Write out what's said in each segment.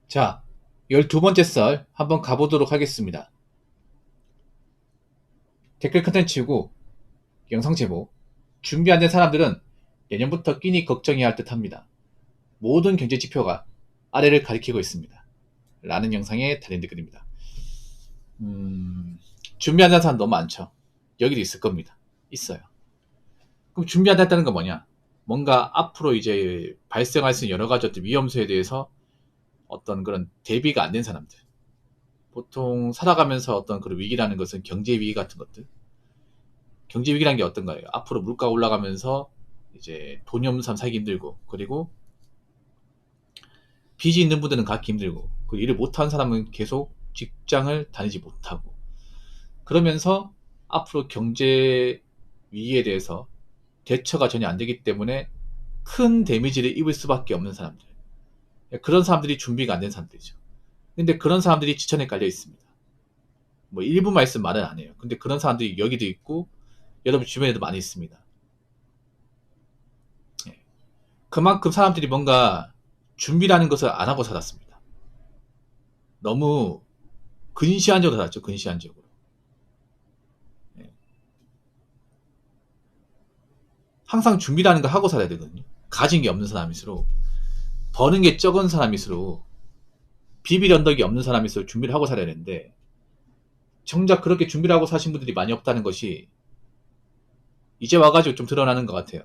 자, 12번째 썰 한번 가보도록 하겠습니다. 댓글 컨텐츠고 영상 제목 준비 안 된 사람들은 내년부터 끼니 걱정해야 할 듯 합니다. 모든 경제 지표가 아래를 가리키고 있습니다. 라는 영상에 달린 댓글입니다. 준비 안 된 사람 너무 많죠. 여기도 있을 겁니다. 있어요. 그럼 준비 안 됐다는 건 뭐냐? 뭔가 앞으로 이제 발생할 수 있는 여러 가지 어떤 위험수에 대해서 어떤 그런 대비가 안 된 사람들. 보통 살아가면서 어떤 그런 위기라는 것은 경제 위기 같은 것들. 경제 위기라는 게 어떤 거예요? 앞으로 물가 올라가면서 이제 돈이 없는 사람 살기 힘들고, 그리고 빚이 있는 분들은 갖기 힘들고, 그 일을 못하는 사람은 계속 직장을 다니지 못하고, 그러면서 앞으로 경제 위기에 대해서 대처가 전혀 안 되기 때문에 큰 데미지를 입을 수밖에 없는 사람들. 그런 사람들이 준비가 안 된 사람들이죠. 근데 그런 사람들이 지천에 깔려 있습니다. 뭐 일부 말씀 말은 안 해요. 근데 그런 사람들이 여기도 있고 여러분 주변에도 많이 있습니다. 그만큼 사람들이 뭔가 준비라는 것을 안 하고 살았습니다. 너무 근시안적으로 살았죠. 근시안적으로. 항상 준비라는 걸 하고 살아야 되거든요. 가진 게 없는 사람일수록, 버는 게 적은 사람일수록, 비빌 언덕이 없는 사람일수록 준비를 하고 살아야 되는데, 정작 그렇게 준비를 하고 사신 분들이 많이 없다는 것이 이제 와가지고 좀 드러나는 것 같아요.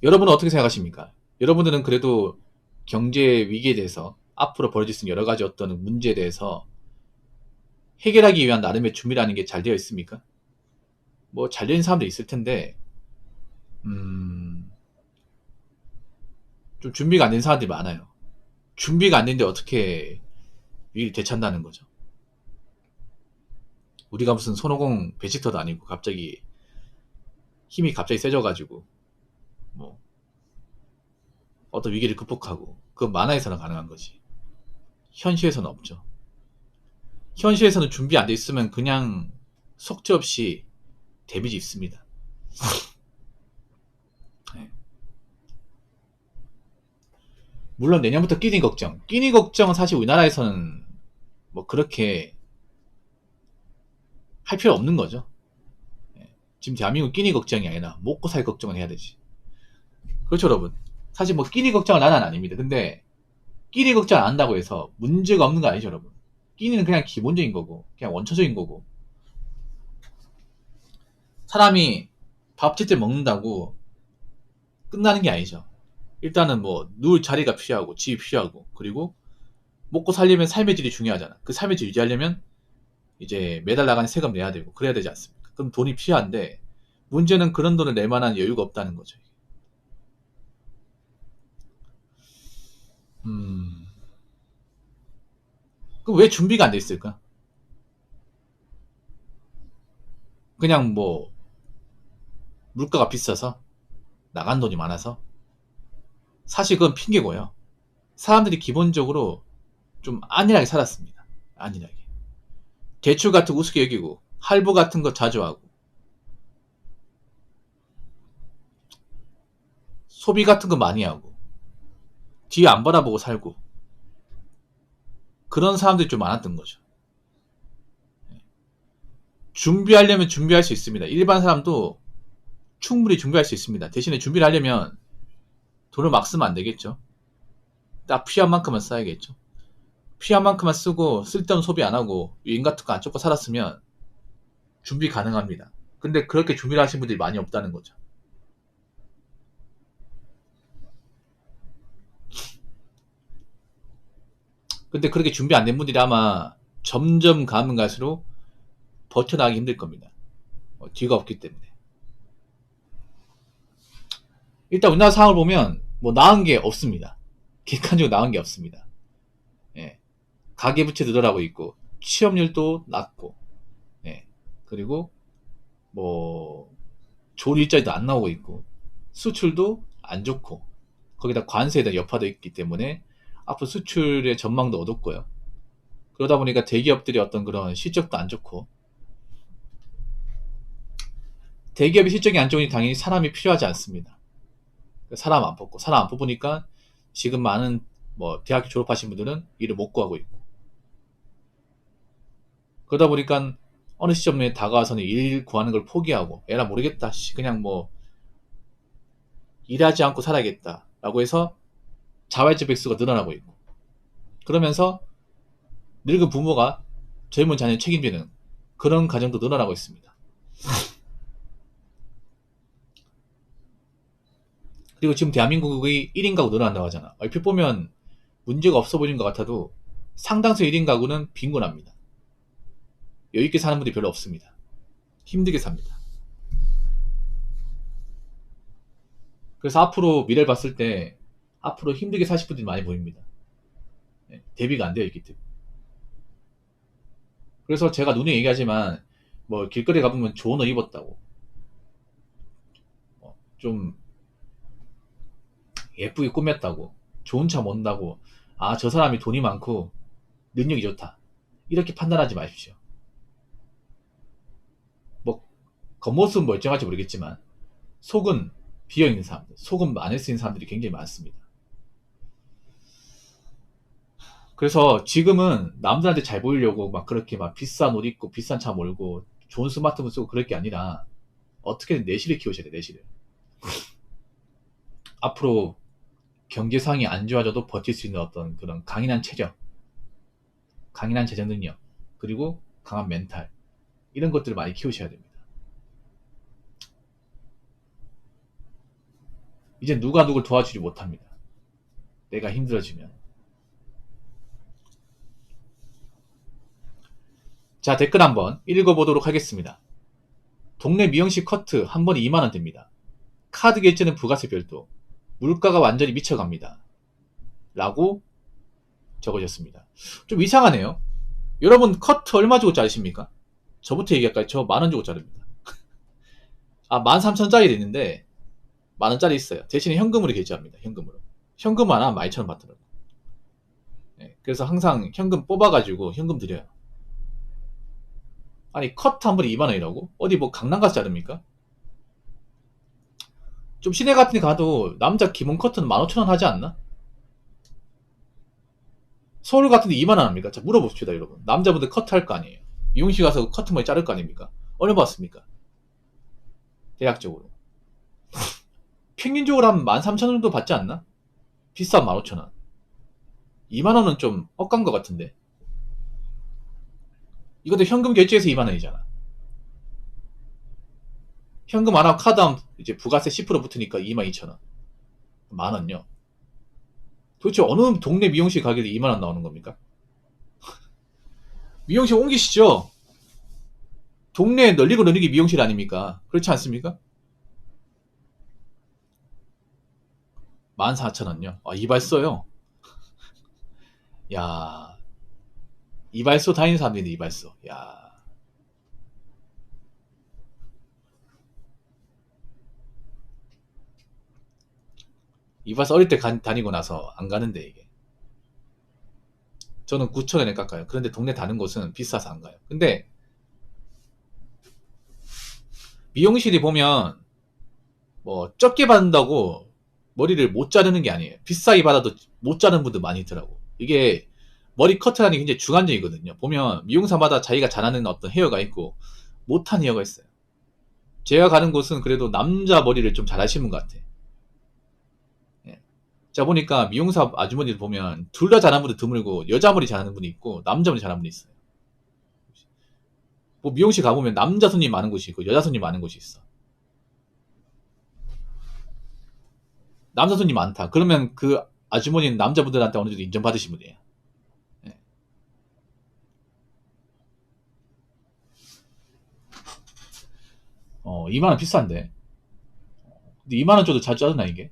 여러분은 어떻게 생각하십니까? 여러분들은 그래도 경제 위기에 대해서 앞으로 벌어질 수 있는 여러 가지 어떤 문제에 대해서 해결하기 위한 나름의 준비라는 게 잘 되어 있습니까? 뭐 잘 되는 사람도 있을 텐데 좀 준비가 안 된 사람들이 많아요. 준비가 안 됐는데 어떻게 위기를 되찾는다는 거죠. 우리가 무슨 손오공 베지터도 아니고 갑자기 힘이 갑자기 세져가지고 뭐 어떤 위기를 극복하고, 그건 만화에서는 가능한 거지. 현실에서는 없죠. 현실에서는 준비 안 돼 있으면 그냥 속죄없이 데미지 있습니다. 네. 물론 내년부터 끼니 걱정은 사실 우리나라에서는 뭐 그렇게 할 필요 없는 거죠. 네. 지금 대한민국 끼니 걱정이 아니라 먹고 살 걱정을 해야 되지. 그렇죠, 여러분. 사실 뭐 끼니 걱정은 나는 아닙니다. 근데 끼니 걱정 안 한다고 해서 문제가 없는 거 아니죠, 여러분. 끼니는 그냥 기본적인 거고, 그냥 원초적인 거고. 사람이 밥 제때 먹는다고 끝나는 게 아니죠. 일단은 뭐 누울 자리가 필요하고 집이 필요하고, 그리고 먹고 살려면 삶의 질이 중요하잖아. 그 삶의 질 유지하려면 이제 매달 나가는 세금 내야 되고 그래야 되지 않습니까? 그럼 돈이 필요한데 문제는 그런 돈을 낼 만한 여유가 없다는 거죠. 그럼 왜 준비가 안 돼 있을까? 그냥 뭐 물가가 비싸서, 나간 돈이 많아서? 사실 그건 핑계고요. 사람들이 기본적으로 좀 안일하게 살았습니다. 안일하게. 대출 같은 거 우습게 여기고 할부 같은 거 자주 하고 소비 같은 거 많이 하고 뒤에 안 바라보고 살고, 그런 사람들이 좀 많았던 거죠. 준비하려면 준비할 수 있습니다. 일반 사람도 충분히 준비할 수 있습니다. 대신에 준비를 하려면 돈을 막 쓰면 안 되겠죠. 딱 필요한 만큼만 써야겠죠. 필요한 만큼만 쓰고 쓸데없는 소비 안 하고 유인 같은 거 안 쫓고 살았으면 준비 가능합니다. 근데 그렇게 준비를 하신 분들이 많이 없다는 거죠. 근데 그렇게 준비 안 된 분들이 아마 점점 가면 갈수록 버텨나가기 힘들 겁니다. 뒤가 없기 때문에. 일단 우리나라 상황을 보면 뭐 나은 게 없습니다. 객관적으로 나은 게 없습니다. 예. 가계부채 늘어나고 있고 취업률도 낮고, 예. 그리고 뭐 좋은 일자리도 안 나오고 있고 수출도 안 좋고, 거기다 관세에 대한 여파도 있기 때문에 앞으로 수출의 전망도 어둡고요. 그러다 보니까 대기업들이 어떤 그런 실적도 안 좋고, 대기업의 실적이 안 좋으니 당연히 사람이 필요하지 않습니다. 사람 안 뽑고, 사람 안 뽑으니까 지금 많은 뭐 대학교 졸업하신 분들은 일을 못 구하고 있고, 그러다 보니까 어느 시점에 다가와서는 일 구하는 걸 포기하고 에라 모르겠다 그냥 뭐 일하지 않고 살아야겠다 라고 해서 자활적 백수가 늘어나고 있고, 그러면서 늙은 부모가 젊은 자녀를 책임지는 그런 가정도 늘어나고 있습니다. 그리고 지금 대한민국의 1인 가구 늘어난다고 하잖아. 얼핏 보면 문제가 없어 보이는 것 같아도 상당수 1인 가구는 빈곤합니다. 여유있게 사는 분들이 별로 없습니다. 힘들게 삽니다. 그래서 앞으로 미래를 봤을 때 앞으로 힘들게 사실 분들이 많이 보입니다. 대비가 안 되어 있기 때문에. 그래서 제가 누누이 얘기하지만 뭐 길거리 가보면 좋은 옷 입었다고, 좀 예쁘게 꾸몄다고, 좋은 차 mon다고, 아 저 사람이 돈이 많고 능력이 좋다 이렇게 판단하지 마십시오. 뭐 겉모습은 멀쩡할지 모르겠지만 속은 비어있는 사람들, 속은 안에 쓰인 사람들이 굉장히 많습니다. 그래서 지금은 남들한테 잘 보이려고 막 그렇게 막 비싼 옷 입고 비싼 차 몰고 좋은 스마트폰 쓰고 그럴 게 아니라 어떻게든 내실을 키우셔야 돼요. 내실을. 앞으로 경제 상황이 안 좋아져도 버틸 수 있는 어떤 그런 강인한 체력, 강인한 재정 능력, 그리고 강한 멘탈, 이런 것들을 많이 키우셔야 됩니다. 이제 누가 누굴 도와주지 못합니다. 내가 힘들어지면. 자, 댓글 한번 읽어보도록 하겠습니다. 동네 미용실 커트 한 번에 2만원 됩니다. 카드 결제는 부가세 별도. 물가가 완전히 미쳐갑니다. 라고 적어졌습니다. 좀 이상하네요. 여러분 커트 얼마 주고 자르십니까? 저부터 얘기할까요? 저 만원 주고 자릅니다. 아, 13,000원짜리 있는데 만원짜리 있어요. 대신에 현금으로 결제합니다. 현금으로. 현금 하나 12,000원 받더라고요. 네, 그래서 항상 현금 뽑아가지고 현금 드려요. 아니 커트 한 번에 2만원이라고? 어디 뭐 강남 가서 자릅니까? 좀 시내 같은 데 가도 남자 기본 커트는 15,000원 하지 않나? 서울 같은 데 2만원 합니까? 자, 물어봅시다, 여러분. 남자분들 커트 할 거 아니에요. 미용실 가서 커트 머리 자를 거 아닙니까? 얼마 받습니까? 대략적으로. 평균적으로 한 13,000원 정도 받지 않나? 비싼 15,000원. 2만원은 좀 억간 것 같은데. 이것도 현금 결제해서 2만원이잖아. 현금 안 하고 카드 하면 이제 부가세 10% 붙으니까 22,000원. 만원요. 도대체 어느 동네 미용실 가게도 2만원 나오는 겁니까? 미용실 옮기시죠. 동네 널리고 널리기 미용실 아닙니까? 그렇지 않습니까? 14,000원요. 아, 이발소요? 야, 이발소 다니는 사람들인데, 이발소. 야. 이발소 어릴 때 다니고 나서 안 가는데, 이게. 저는 9,000원에 깎아요. 그런데 동네 다른 곳은 비싸서 안 가요. 근데, 미용실이 보면, 뭐, 적게 받는다고 머리를 못 자르는 게 아니에요. 비싸게 받아도 못 자르는 분들 많이 있더라고. 이게, 머리 커트라는 게 굉장히 주관적이거든요. 보면, 미용사마다 자기가 잘하는 어떤 헤어가 있고, 못한 헤어가 있어요. 제가 가는 곳은 그래도 남자 머리를 좀 잘하시는 것 같아. 예. 자, 보니까 미용사 아주머니들 보면 둘 다 잘하는 분이 드물고 여자 머리 잘하는 분이 있고 남자 머리 잘하는 분이 있어요. 뭐 미용실 가보면 남자 손님 많은 곳이 있고 여자 손님 많은 곳이 있어. 남자 손님 많다. 그러면 그 아주머니는 남자분들한테 어느 정도 인정받으신 분이에요. 예. 2만원 비싼데. 근데 2만원 줘도 자주 짜증나, 이게.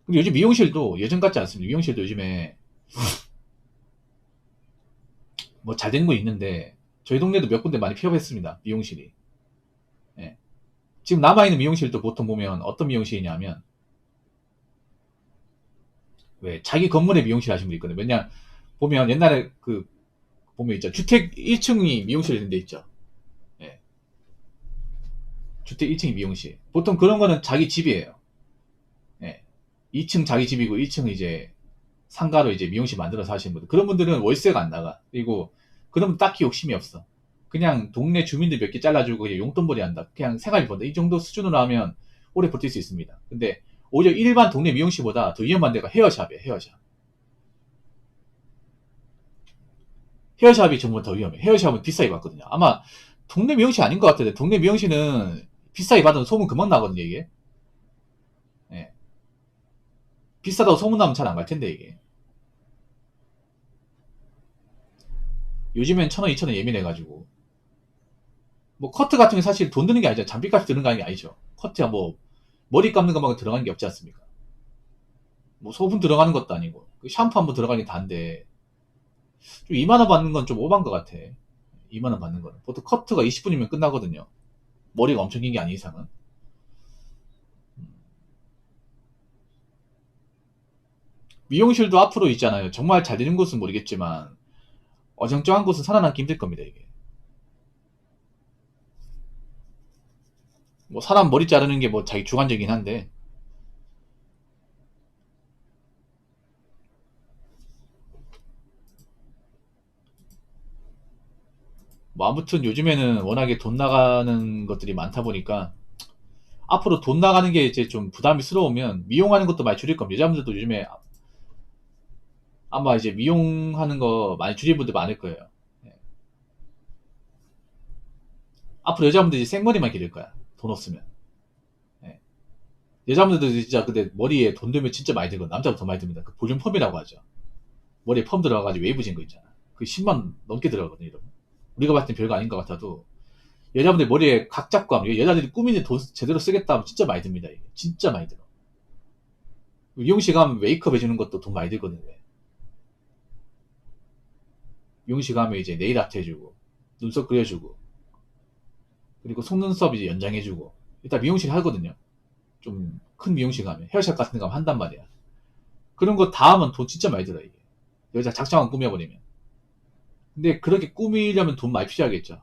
근데 요즘 미용실도 예전 같지 않습니다. 미용실도 요즘에 뭐 잘 된 거 있는데 저희 동네도 몇 군데 많이 폐업했습니다. 미용실이. 예. 지금 남아있는 미용실도 보통 보면 어떤 미용실이냐면 왜 자기 건물에 미용실 하신 분 있거든요. 왜냐 보면 옛날에 그 보면 있죠. 주택 1층이 미용실 이런 데 있죠. 예. 주택 1층이 미용실. 보통 그런 거는 자기 집이에요. 예. 2층 자기 집이고 1층은 이제 상가로 이제 미용실 만들어서 하시는 분들. 그런 분들은 월세가 안 나가. 그리고 그런 분 딱히 욕심이 없어. 그냥 동네 주민들 몇 개 잘라주고 그냥 용돈벌이 한다. 그냥 생활비 번다. 이 정도 수준으로 하면 오래 버틸 수 있습니다. 근데 오히려 일반 동네 미용실보다 더 위험한 데가 헤어샵이에요. 헤어샵. 헤어샵이 정말 더 위험해. 헤어샵은 비싸게 받거든요. 아마 동네 미용실 아닌 것 같은데 동네 미용실은 비싸게 받으면 소문 금방 나거든요. 이게. 예. 비싸다고 소문나면 잘 안 갈 텐데 이게. 요즘엔 1,000원, 2,000원 예민해가지고. 뭐 커트 같은 게 사실 돈 드는 게 아니죠. 장비값이 드는 게 아니죠. 커트야 뭐 머리 감는 것만 들어가는 게 없지 않습니까? 뭐 소분 들어가는 것도 아니고 그 샴푸 한번 들어가는 게 다인데 좀 2만 원 받는 건 좀 오반 것 같아. 2만 원 받는 거는 보통 커트가 20분이면 끝나거든요. 머리가 엄청 긴 게 아닌 이상은. 미용실도 앞으로 있잖아요. 정말 잘 되는 곳은 모르겠지만 어정쩡한 곳은 살아남기 힘들 겁니다. 이게 뭐 사람 머리 자르는 게 뭐 자기 주관적이긴 한데 뭐 아무튼 요즘에는 워낙에 돈 나가는 것들이 많다 보니까 앞으로 돈 나가는 게 이제 좀 부담스러우면 미용하는 것도 많이 줄일 겁니다. 여자분들도 요즘에 아마 이제 미용하는 거 많이 줄일 분들 많을 거예요. 예. 앞으로 여자분들이 생머리만 기를 거야. 돈 없으면. 예. 여자분들도 진짜 근데 머리에 돈 들면 진짜 많이 들고 남자보다 더 많이 듭니다. 그 볼륨 펌이라고 하죠. 머리에 펌 들어가가지고 웨이브진 거 있잖아. 그 10만 넘게 들어가거든요. 이러면. 우리가 봤을 땐 별거 아닌 것 같아도 여자분들 머리에 각 잡고 하면 여자들이 꾸미는 돈 제대로 쓰겠다 하면 진짜 많이 듭니다. 이게. 진짜 많이 들어. 미용실 가면 메이크업 해주는 것도 돈 많이 들거든요. 미용실 가면 이제 네일 아트 해주고 눈썹 그려주고 그리고 속눈썹 이제 연장해주고 일단 미용실 하거든요. 좀 큰 미용실 가면 헤어샵 같은 데 가면 한단 말이야. 그런 거 다 하면 돈 진짜 많이 들어 이게. 여자 작정한 꾸며버리면. 근데 그렇게 꾸미려면 돈 많이 필요하겠죠.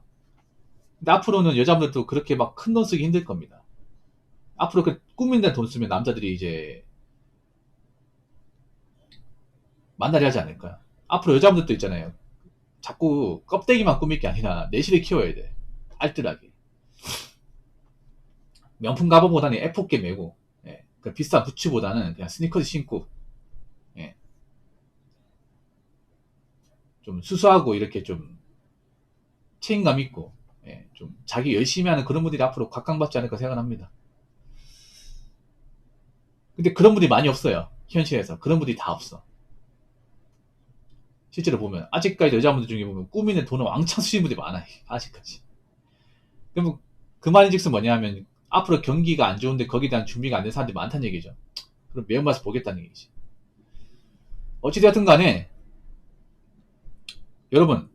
근데 앞으로는 여자분들도 그렇게 막 큰 돈 쓰기 힘들 겁니다. 앞으로 그 꾸민데 돈 쓰면 남자들이 이제 만나려 하지 않을까. 앞으로 여자분들도 있잖아요. 자꾸 껍데기만 꾸밀 게 아니라 내실을 키워야 돼. 알뜰하게. 명품 가방보다는 F4개 메고, 예. 그 비싼 부츠보다는 그냥 스니커즈 신고, 예. 좀 수수하고 이렇게 좀 책임감 있고, 예. 좀 자기 열심히 하는 그런 분들이 앞으로 각광받지 않을까 생각합니다. 근데 그런 분들이 많이 없어요. 현실에서. 그런 분들이 다 없어. 실제로 보면 아직까지 여자분들 중에 보면 꾸미는 돈을 왕창 쓰시는 분들이 많아요. 아직까지. 그럼 그 말인즉슨 뭐냐면 앞으로 경기가 안 좋은데 거기에 대한 준비가 안 된 사람들이 많다는 얘기죠. 그럼 매운맛을 보겠다는 얘기지. 어찌되었든 간에 여러분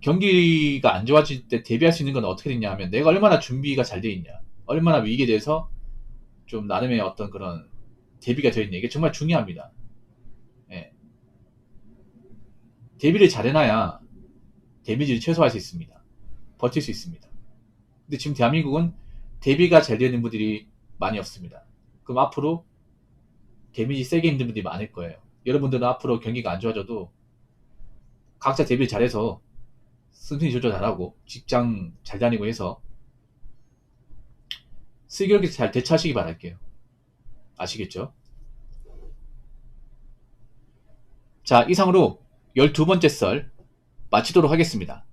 경기가 안 좋아질 때 대비할 수 있는 건 어떻게 되냐 하면 내가 얼마나 준비가 잘 돼 있냐, 얼마나 위기에 대해서 좀 나름의 어떤 그런 대비가 되어 있냐, 이게 정말 중요합니다. 예. 대비를 잘 해놔야 데미지를 최소화할 수 있습니다. 버틸 수 있습니다. 근데 지금 대한민국은 대비가 잘 되는 분들이 많이 없습니다. 그럼 앞으로 데미지 세게 힘든 분들이 많을 거예요. 여러분들은 앞으로 경기가 안 좋아져도 각자 대비를 잘해서 승진이 조절 잘하고 직장 잘 다니고 해서 슬기롭게 잘 대처하시기 바랄게요. 아시겠죠? 자, 이상으로 12번째 썰 마치도록 하겠습니다.